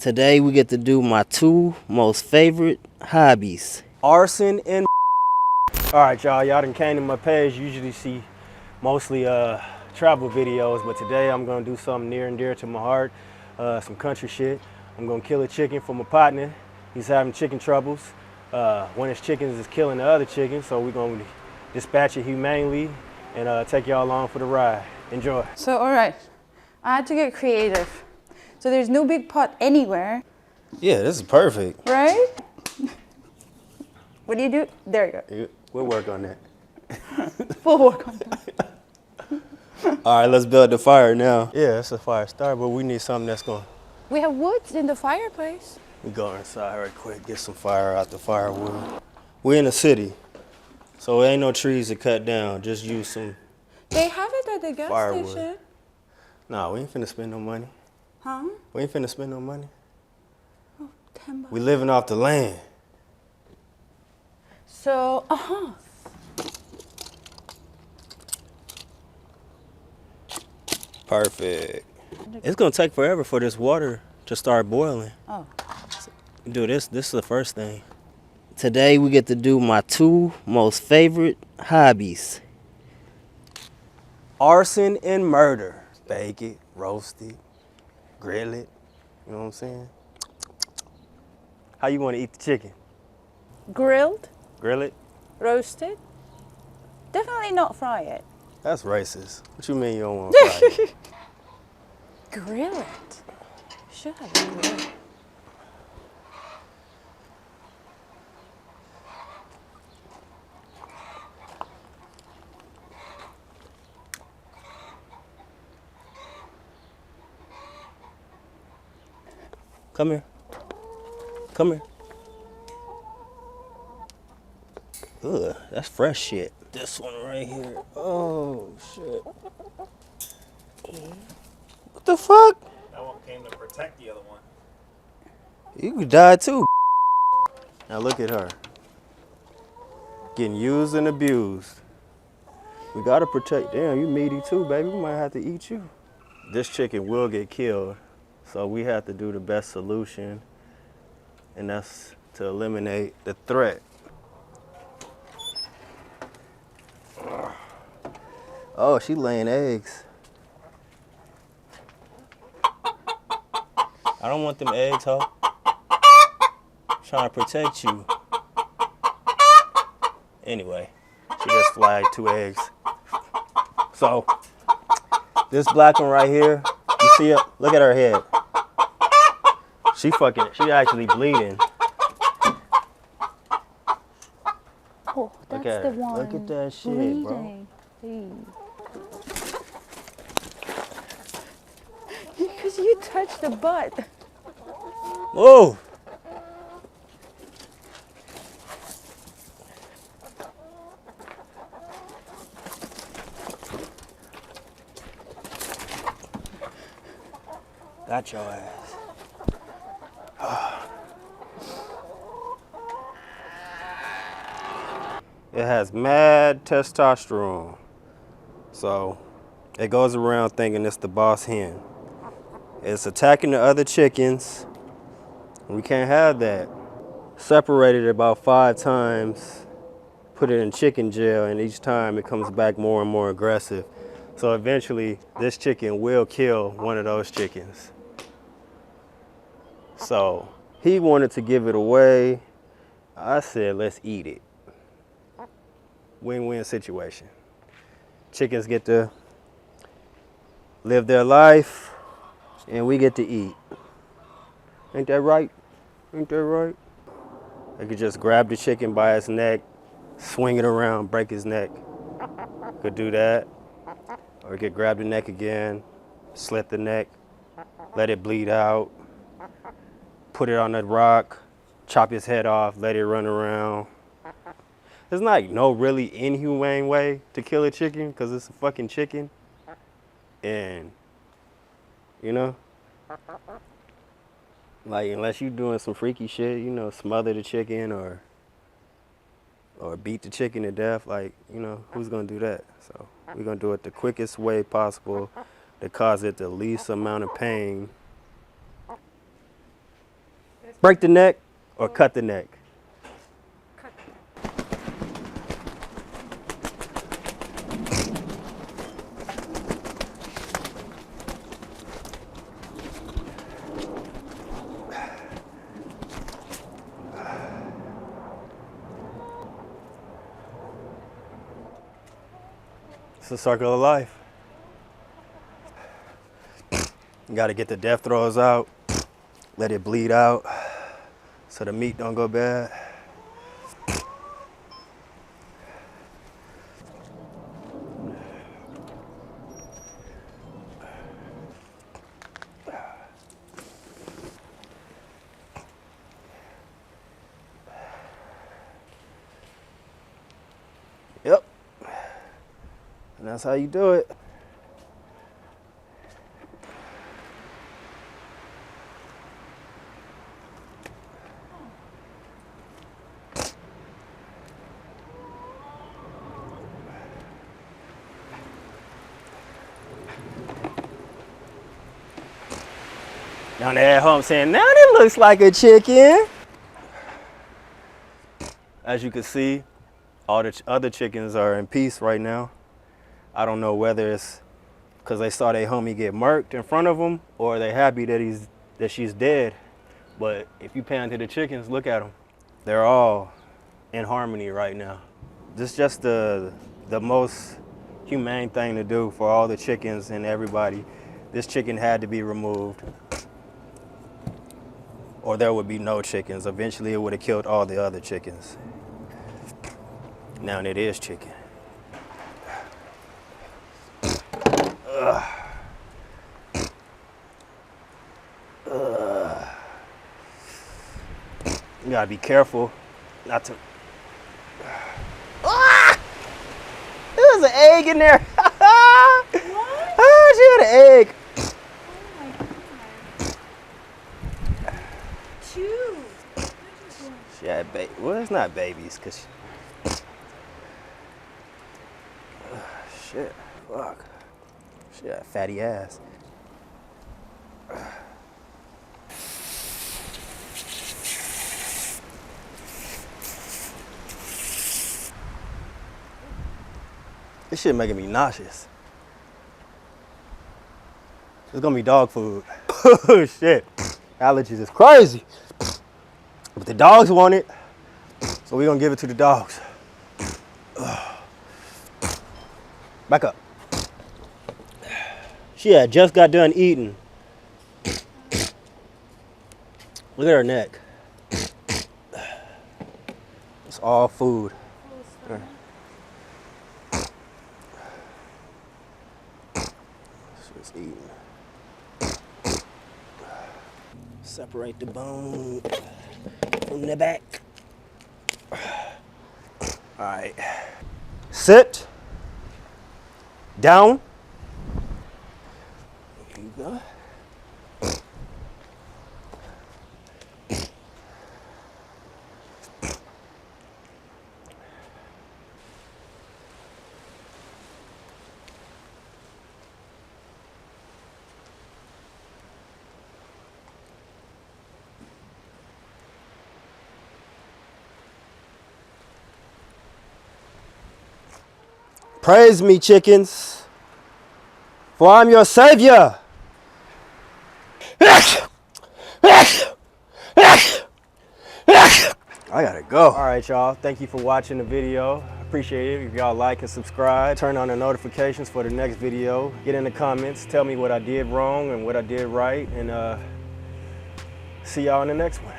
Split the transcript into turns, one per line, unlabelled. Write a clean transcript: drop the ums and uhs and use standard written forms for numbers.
Today we get to do my two most favorite hobbies. Arson and Alright y'all done came to my page. You usually see mostly travel videos, but today I'm gonna do something near and dear to my heart, some country shit. I'm gonna kill a chicken for my partner. He's having chicken troubles. One of his chickens is killing the other chicken, so we're gonna dispatch it humanely and take y'all along for the ride. Enjoy.
So alright, I had to get creative. So there's no big pot anywhere.
Yeah, this is perfect.
Right? What do you do? There you go.
We'll work on that.
We'll work on that.
All right, let's build the fire now. Yeah, it's a fire start, but we need something that's going.
We have wood in the fireplace.
We go inside right quick, get some fire out the firewood. We're in the city, so there ain't no trees to cut down. Just use some.
They have it at the gas
firewood.
station.
Nah, we ain't finna spend no money.
Huh?
We ain't finna spend no money.
Oh, $10.
We living off the land.
So,
Perfect. It's gonna take forever for this water to start boiling.
Oh.
Do this is the first thing. Today we get to do my two most favorite hobbies. Arson and murder. Bake it, roast it, grill it, you know what I'm saying? How you wanna eat the chicken?
Grilled,
Grill it?
roasted. Definitely not fry it.
That's racist. What you mean you don't wanna fry it?
Grill it. Should have been grilled.
Come here. Come here. Ugh, that's fresh shit. This one right here. Oh, shit. What the fuck?
That one came to protect the other one.
You could die too. Now look at her. Getting used and abused. We gotta protect. Damn, you meaty too, baby. We might have to eat you. This chicken will get killed, so we have to do the best solution, and that's to eliminate the threat. Oh, she laying eggs. I don't want them eggs, ho. I'm trying to protect you. Anyway, she just flagged 2 eggs. So, this black one right here, you see it? Look at her head. She actually bleeding.
Oh, that's
Look at
the
her.
one.
Look at that shit,
bleeding.
bro.
Because you touched the butt.
Whoa! Got your ass. It has mad testosterone. So it goes around thinking it's the boss hen. It's attacking the other chickens. We can't have that. Separated it about 5 times, put it in chicken jail, and each time it comes back more and more aggressive. So eventually this chicken will kill one of those chickens. So he wanted to give it away. I said, let's eat it. Win-win situation. Chickens get to live their life and we get to eat. Ain't that right? Ain't that right? I could just grab the chicken by its neck, swing it around, break his neck. Could do that. Or could grab the neck again, slit the neck, let it bleed out, put it on a rock, chop his head off, let it run around. There's not no really inhumane way to kill a chicken because it's a fucking chicken. And, you know, like unless you doing some freaky shit, you know, smother the chicken or beat the chicken to death, like, you know, who's gonna do that? So we're gonna do it the quickest way possible to cause it the least amount of pain Break the neck or cut the neck?
Cut.
It's the circle of life. You gotta get the death throes out, let it bleed out so the meat don't go bad. Yep. And that's how you do it. Down there at home saying, now that looks like a chicken. As you can see, all the other chickens are in peace right now. I don't know whether it's because they saw their homie get murked in front of them or they happy that she's dead. But if you pan to the chickens, look at them. They're all in harmony right now. This is just the most humane thing to do for all the chickens and everybody. This chicken had to be removed, or there would be no chickens. Eventually it would have killed all the other chickens. Now it is chicken. You gotta be careful not to. Ah! There's an egg in there.
What?
Oh, she had an egg.
Oh my god. Chew.
She had well, it's not babies, cause shit, fuck. She had a fatty ass. This shit making me nauseous. It's gonna be dog food. Oh shit. Allergies is crazy. But the dogs want it, so we're gonna give it to the dogs. Back up. She had just got done eating. Look at her neck. It's all food. She's eating. Separate the bone from the back. All right. Sit. Down. There you go. Praise me, chickens, for I'm your savior. I gotta go. All right, y'all. Thank you for watching the video. Appreciate it. If y'all like and subscribe, turn on the notifications for the next video. Get in the comments. Tell me what I did wrong and what I did right. And see y'all in the next one.